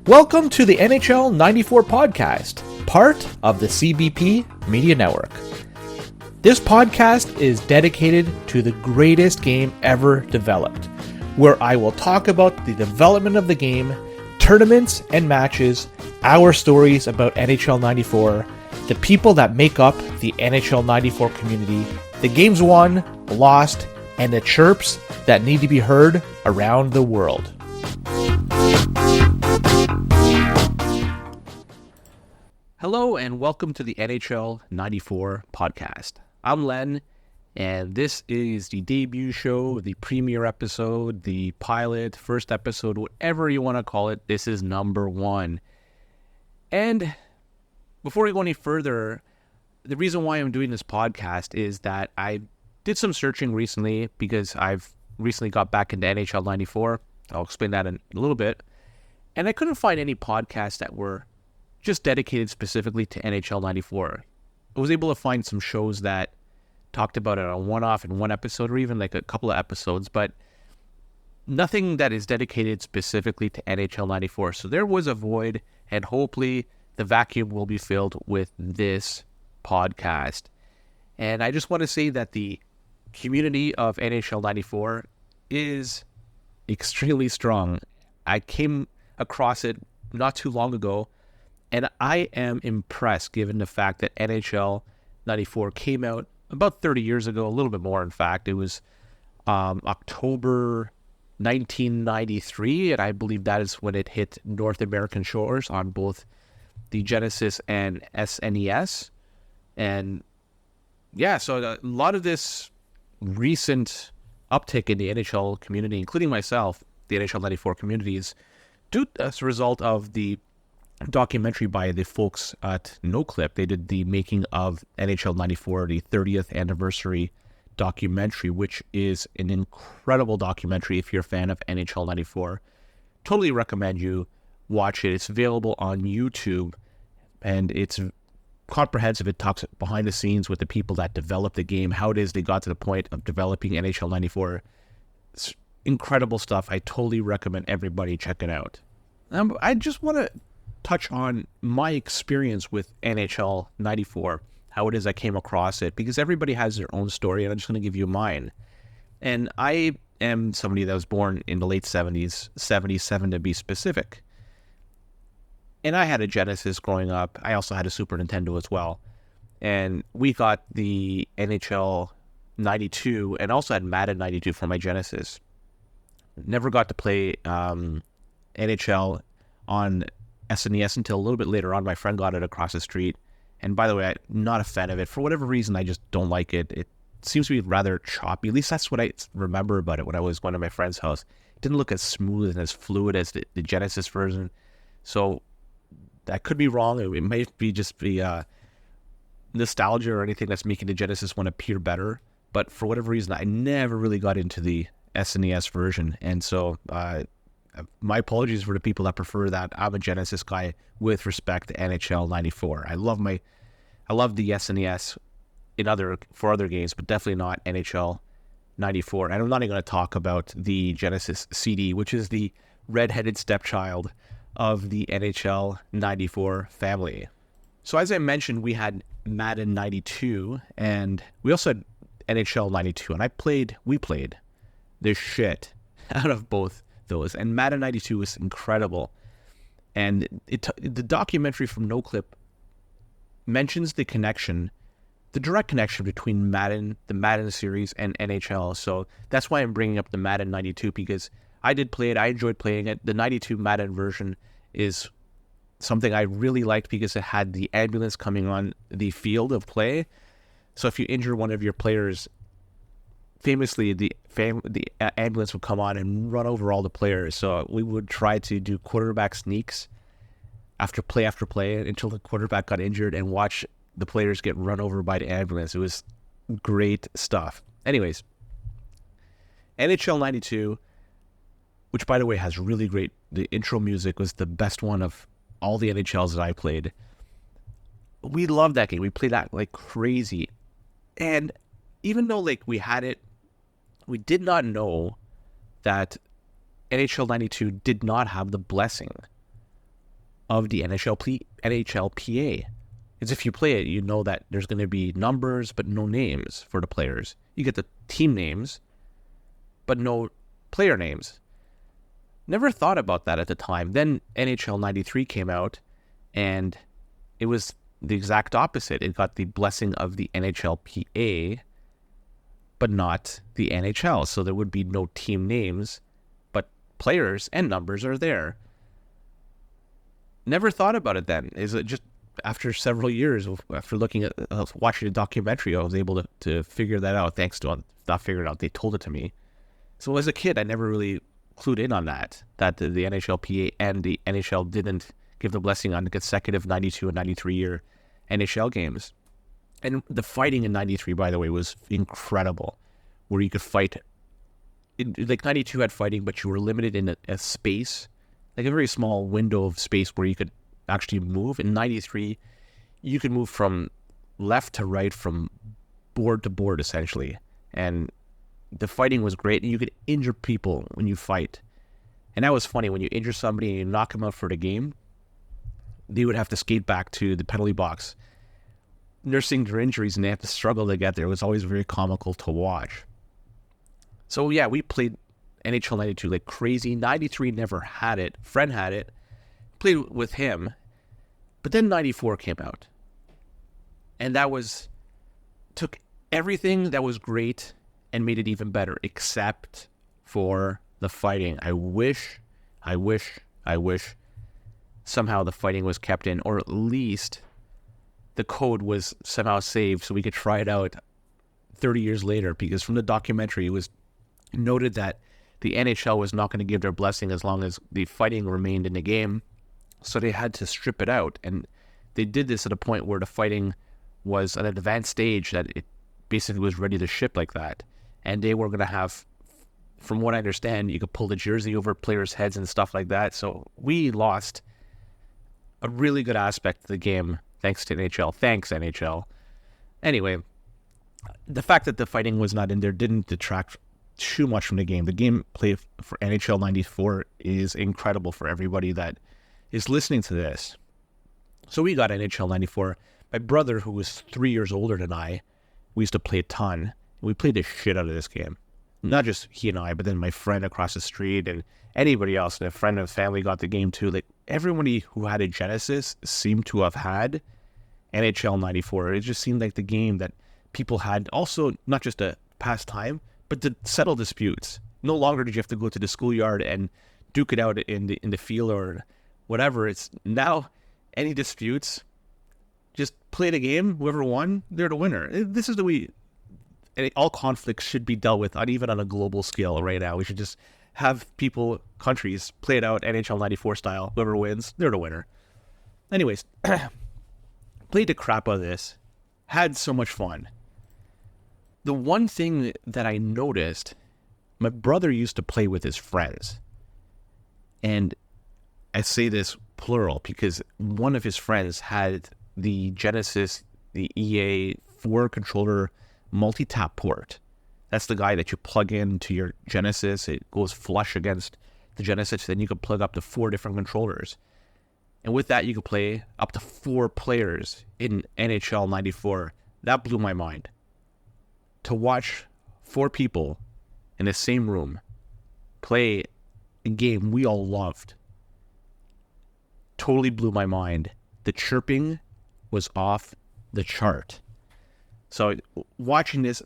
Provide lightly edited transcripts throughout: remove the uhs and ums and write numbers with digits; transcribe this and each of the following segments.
Welcome to the NHL 94 podcast, part of the CBP Media Network. This podcast is dedicated to the greatest game ever developed, where I will talk about the development of the game, tournaments and matches, our stories about NHL 94, the people that make up the NHL 94 community, the games won, lost, and the chirps that need to be heard around the world. Hello and welcome to the NHL 94 podcast. I'm Len, and this is the debut show, the premiere episode, the pilot, first episode, whatever you want to call it. This is number one. And before we go any further, the reason why I'm doing this podcast is that I did some searching recently because I've recently got back into NHL 94. I'll explain that in a little bit. And I couldn't find any podcasts that were just dedicated specifically to NHL 94. I was able to find some shows that talked about it on one-off in one episode or even like a couple of episodes, but nothing that is dedicated specifically to NHL 94. So there was a void, and hopefully the vacuum will be filled with this podcast. And I just want to say that the community of NHL 94 is extremely strong. I came across it not too long ago, and I am impressed given the fact that NHL 94 came out about 30 years ago, a little bit more in fact. It was October 1993, and I believe that is when it hit North American shores on both the Genesis and SNES. And yeah, so a lot of this recent uptick in the NHL community, including myself, the NHL 94 community, is due as a result of the documentary by the folks at NoClip. They did the making of NHL 94, the 30th anniversary documentary, which is an incredible documentary if you're a fan of NHL 94. Totally recommend you watch it. It's available on YouTube, and it's comprehensive. It talks behind the scenes with the people that developed the game, how it is they got to the point of developing NHL 94. It's incredible stuff. I totally recommend everybody check it out. I just want to touch on my experience with NHL 94, how it is I came across it, because everybody has their own story, and I'm just going to give you mine. And I am somebody that was born in the late 70s, 77 to be specific. And I had a Genesis growing up. I also had a Super Nintendo as well. And we got the NHL 92 and also had Madden 92 for my Genesis. Never got to play NHL on SNES until a little bit later on. My friend got it across the street. And by the way, I'm not a fan of it. For whatever reason, I just don't like it. It seems to be rather choppy. At least that's what I remember about it when I was going to my friend's house. It didn't look as smooth and as fluid as the Genesis version. So that could be wrong. It might be just the nostalgia or anything that's making the Genesis one appear better. But for whatever reason, I never really got into the SNES version. And so my apologies for the people that prefer that. I'm a Genesis guy with respect to NHL 94. I love the SNES for other games, but definitely not NHL 94. And I'm not even going to talk about the Genesis CD, which is the redheaded stepchild of the NHL 94 family. So as I mentioned, we had Madden 92, and we also had NHL 92, and we played the shit out of both those. And Madden 92 was incredible. And the documentary from NoClip mentions the direct connection between Madden, the Madden series, and NHL. So that's why I'm bringing up the Madden 92, because I did play it. I enjoyed playing it. The 92 Madden version is something I really liked because it had the ambulance coming on the field of play. So if you injure one of your players, famously, the ambulance would come on and run over all the players. So we would try to do quarterback sneaks after play until the quarterback got injured and watch the players get run over by the ambulance. It was great stuff. Anyways, NHL 92, which by the way has really great, the intro music was the best one of all the NHLs that I played. We loved that game. We played that like crazy. And even though like we had it, we did not know that NHL 92 did not have the blessing of the NHLPA. Because if you play it, you know that there's going to be numbers, but no names for the players. You get the team names, but no player names. Never thought about that at the time. Then NHL 93 came out, and it was the exact opposite. It got the blessing of the NHLPA, but not the NHL. So there would be no team names, but players and numbers are there. Never thought about it then. Is it just after several years, after looking at, watching a documentary, I was able to figure that out. Thanks to, not figure it out, they told it to me. So as a kid, I never really clued in on that the NHLPA and the NHL didn't give the blessing on the consecutive 92 and 93 year NHL games. And the fighting in 93, by the way, was incredible, where you could fight. Like 92 had fighting, but you were limited in a space, like a very small window of space where you could actually move. In 93, you could move from left to right, from board to board, essentially. And the fighting was great, and you could injure people when you fight. And that was funny. When you injure somebody and you knock them out for the game, they would have to skate back to the penalty box, nursing their injuries, and they have to struggle to get there. It was always very comical to watch. So yeah, we played NHL 92 like crazy. 93 never had it. Friend had it. Played with him. But then 94 came out. And that took everything that was great and made it even better, except for the fighting. I wish somehow the fighting was kept in, or at least the code was somehow saved so we could try it out 30 years later, because from the documentary, it was noted that the NHL was not going to give their blessing as long as the fighting remained in the game. So they had to strip it out. And they did this at a point where the fighting was at an advanced stage that it basically was ready to ship like that. And they were going to have, from what I understand, you could pull the jersey over players' heads and stuff like that. So we lost a really good aspect of the game thanks to NHL. Thanks, NHL. Anyway, the fact that the fighting was not in there didn't detract too much from the game. The gameplay for NHL 94 is incredible for everybody that is listening to this. So we got NHL 94. My brother, who was 3 years older than I, we used to play a ton. We played the shit out of this game. Not just he and I, but then my friend across the street and anybody else, and a friend of the family got the game too. Like, everybody who had a Genesis seemed to have had NHL 94. It just seemed like the game that people had, also not just a pastime, but to settle disputes. No longer did you have to go to the schoolyard and duke it out in the field or whatever. It's now any disputes, just play the game. Whoever won, they're the winner. This is the way all conflicts should be dealt with, not even on a global scale right now. We should just have people, countries, play it out NHL 94 style. Whoever wins, they're the winner. Anyways, played the crap out of this. Had so much fun. The one thing that I noticed, my brother used to play with his friends. And I say this plural because one of his friends had the Genesis, the EA 4 controller multi-tap port. That's the guy that you plug into your Genesis. It goes flush against the Genesis. Then you can plug up to 4 different controllers. And with that, you could play up to 4 players in NHL 94. That blew my mind. To watch 4 people in the same room play a game we all loved totally blew my mind. The chirping was off the chart. So watching this,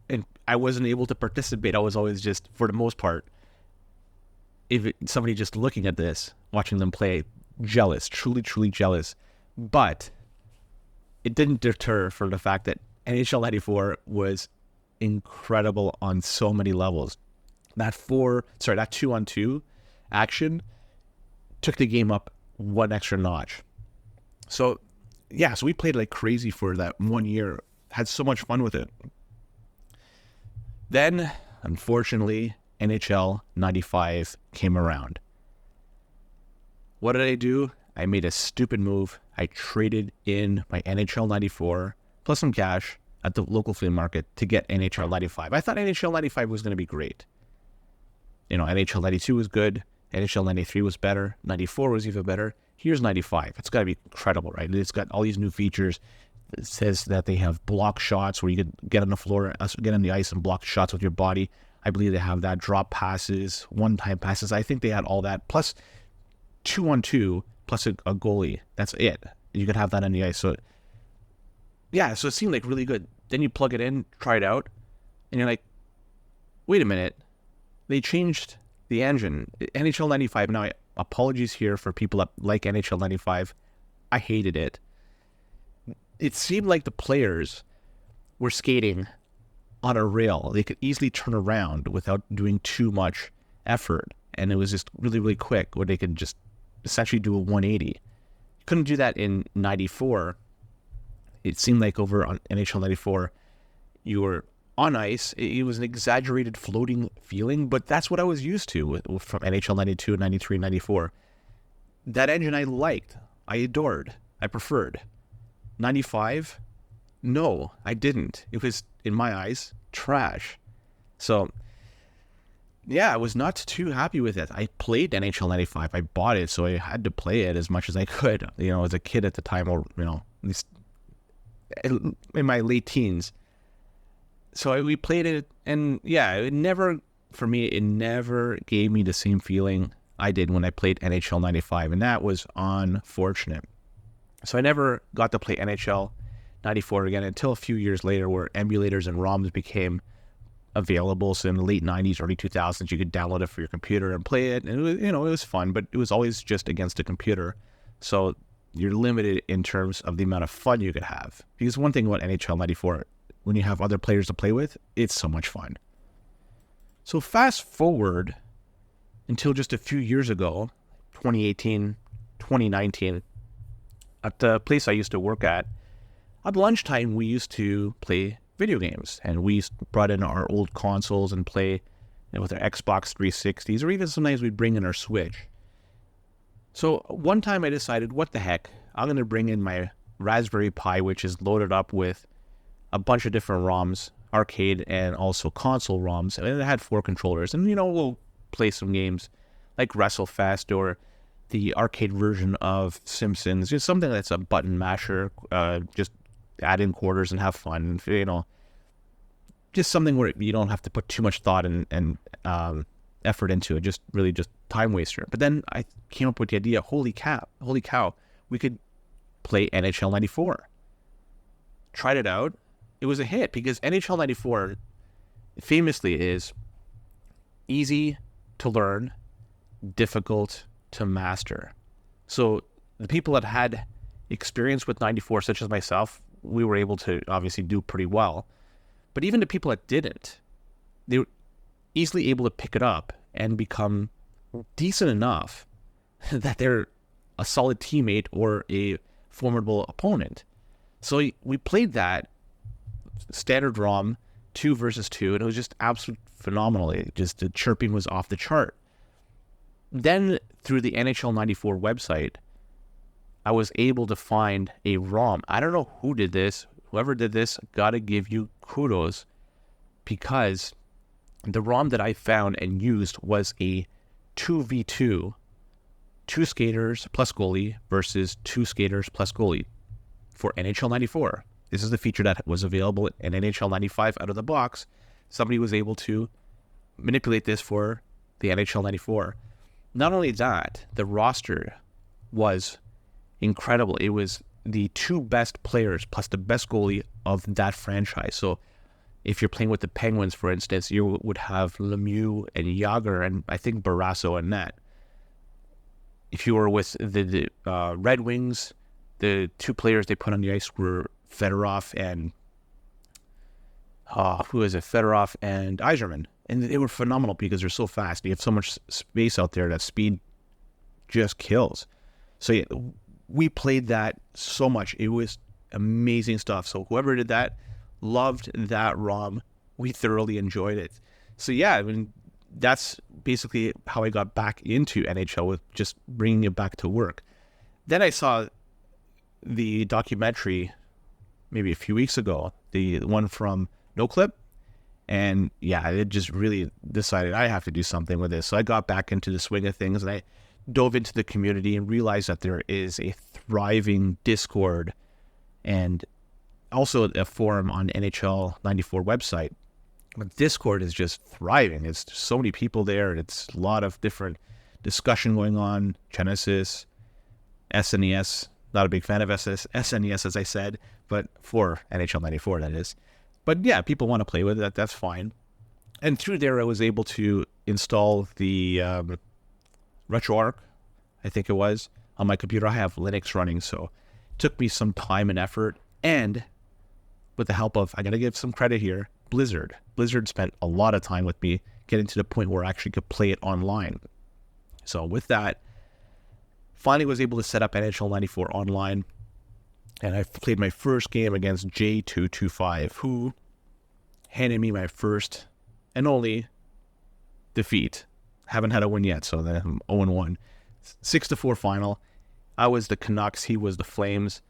and I wasn't able to participate. I was always just, for the most part, somebody just looking at this, watching them play, jealous, truly, truly jealous. But it didn't deter from the fact that NHL 94 was incredible on so many levels. That 2-on-2 action took the game up one extra notch. So we played like crazy for that 1 year. Had so much fun with it. Then, unfortunately, NHL 95 came around. What did I do? I made a stupid move. I traded in my NHL 94 plus some cash at the local flea market to get NHL 95. I thought NHL 95 was going to be great. NHL 92 was good. NHL 93 was better. 94 was even better. Here's 95. It's got to be incredible, right? It's got all these new features. It says that they have block shots where you could get on the floor, get on the ice and block shots with your body. I believe they have that. Drop passes, one-time passes. I think they had all that. Plus 2-on-2, plus a goalie. That's it. You could have that on the ice. So, yeah, so it seemed like really good. Then you plug it in, try it out, and you're like, wait a minute. They changed the engine. NHL 95. Now, apologies here for people that like NHL 95. I hated it. It seemed like the players were skating on a rail. They could easily turn around without doing too much effort. And it was just really, really quick where they could just essentially do a 180. You couldn't do that in 94. It seemed like over on NHL 94, you were on ice. It was an exaggerated floating feeling, but that's what I was used to from NHL 92, 93, 94. That engine I liked. I adored. I preferred. 95? No, I didn't. It was, in my eyes, trash. So, yeah, I was not too happy with it. I played NHL 95. I bought it, so I had to play it as much as I could, as a kid at the time, or, at least in my late teens. So we played it, and yeah, it never gave me the same feeling I did when I played NHL 95, and that was unfortunate. So I never got to play NHL 94 again until a few years later, where emulators and ROMs became available. So in the late 90s, early 2000s, you could download it for your computer and play it. And it was, it was fun, but it was always just against a computer. So you're limited in terms of the amount of fun you could have. Because one thing about NHL 94, when you have other players to play with, it's so much fun. So fast forward until just a few years ago, 2018, 2019, at the place I used to work at lunchtime, we used to play video games, and we brought in our old consoles and play with our Xbox 360s, or even sometimes we'd bring in our Switch. So one time I decided, what the heck, I'm going to bring in my Raspberry Pi, which is loaded up with a bunch of different ROMs, arcade and also console ROMs, and it had 4 controllers, and we'll play some games like WrestleFest or the arcade version of Simpsons, just something that's a button masher, just add in quarters and have fun, just something where you don't have to put too much thought and effort into it, just really just time waster. But then I came up with the idea, holy cow, we could play NHL 94. Tried it out. It was a hit because NHL 94 famously is easy to learn, difficult to master. So the people that had experience with 94, such as myself, we were able to obviously do pretty well. But even the people that didn't, they were easily able to pick it up and become decent enough that they're a solid teammate or a formidable opponent. So we played that standard ROM 2 versus 2, and it was just absolutely phenomenal. The chirping was off the chart. Then through the NHL 94 website, I was able to find a ROM. I don't know who did this. Whoever did this, gotta give you kudos, because the ROM that I found and used was a 2v2, 2 skaters plus goalie versus 2 skaters plus goalie for NHL 94. This is the feature that was available in NHL 95 out of the box. Somebody was able to manipulate this for the NHL 94. Not only that, the roster was incredible. It was the 2 best players plus the best goalie of that franchise. So if you're playing with the Penguins, for instance, you would have Lemieux and Jágr and I think Barrasso and net. If you were with the Red Wings, the 2 players they put on the ice were Fedorov and Fedorov and Yzerman. And they were phenomenal because they're so fast. You have so much space out there that speed just kills. So yeah, we played that so much. It was amazing stuff. So whoever did that, loved that ROM. We thoroughly enjoyed it. So yeah, I mean, that's basically how I got back into NHL, with just bringing it back to work. Then I saw the documentary maybe a few weeks ago, the one from NoClip. And yeah, it just really decided I have to do something with this. So I got back into the swing of things, and I dove into the community and realized that there is a thriving Discord and also a forum on NHL 94 website. But Discord is just thriving. It's so many people there. It's a lot of different discussion going on. Genesis, SNES. Not a big fan of SNES, as I said, but for NHL 94, that is. But yeah, people want to play with it. That's fine. And through there, I was able to install the RetroArch, I think it was, on my computer. I have Linux running, so it took me some time and effort. And with the help of, I got to give some credit here, Blizzard. Blizzard spent a lot of time with me getting to the point where I actually could play it online. So with that, finally was able to set up NHL 94 online. And I played my first game against J225, who handed me my first and only defeat. Haven't had a win yet, so then I'm 0-1. 6-4 final. I was the Canucks, he was the Flames.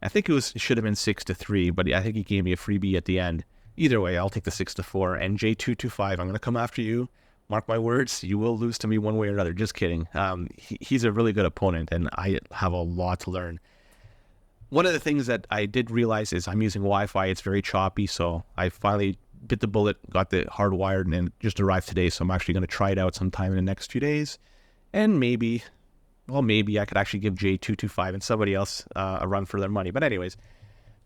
I think it should have been 6-3, but I think he gave me a freebie at the end. Either way, I'll take the 6-4. And J225, I'm going to come after you. Mark my words, you will lose to me one way or another. Just kidding. He's a really good opponent, and I have a lot to learn. One of the things that I did realize is I'm using Wi-Fi. It's very choppy, so I finally bit the bullet, got the hardwired, and just arrived today. So I'm actually going to try it out sometime in the next few days. And maybe I could actually give J225 and somebody else a run for their money. But anyways,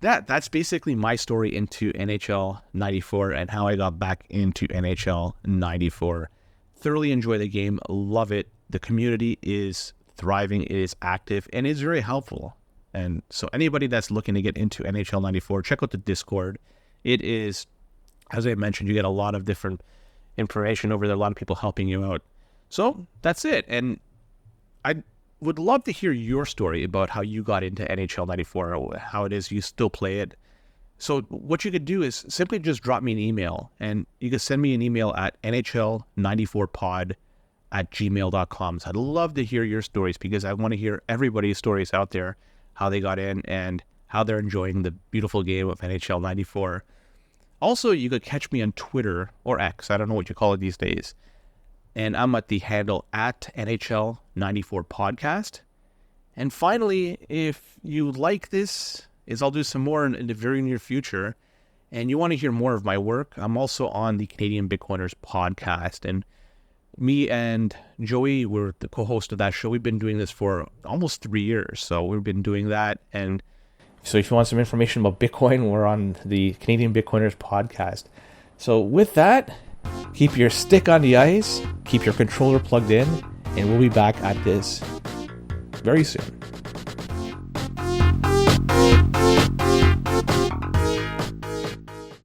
that's basically my story into NHL 94 and how I got back into NHL 94. Thoroughly enjoy the game, love it. The community is thriving, it is active, and it's very helpful. And so anybody that's looking to get into NHL 94, check out the Discord. It is, as I mentioned, you get a lot of different information over there, a lot of people helping you out. So that's it. And I would love to hear your story about how you got into NHL 94, or how it is you still play it. So what you could do is simply just drop me an email, and you can send me an email at nhl94pod@gmail.com. So I'd love to hear your stories, because I want to hear everybody's stories out there, how they got in and how they're enjoying the beautiful game of NHL 94. Also, you could catch me on Twitter or X. I don't know what you call it these days. And I'm at the handle at NHL94podcast. And finally, if you like this, I'll do some more in the very near future, and you want to hear more of my work, I'm also on the Canadian Bitcoiners podcast. And me and Joey were the co-host of that show. We've been doing this for almost 3 years. So we've been doing that. And so if you want some information about Bitcoin, we're on the Canadian Bitcoiners podcast. So with that, keep your stick on the ice, keep your controller plugged in, and we'll be back at this very soon.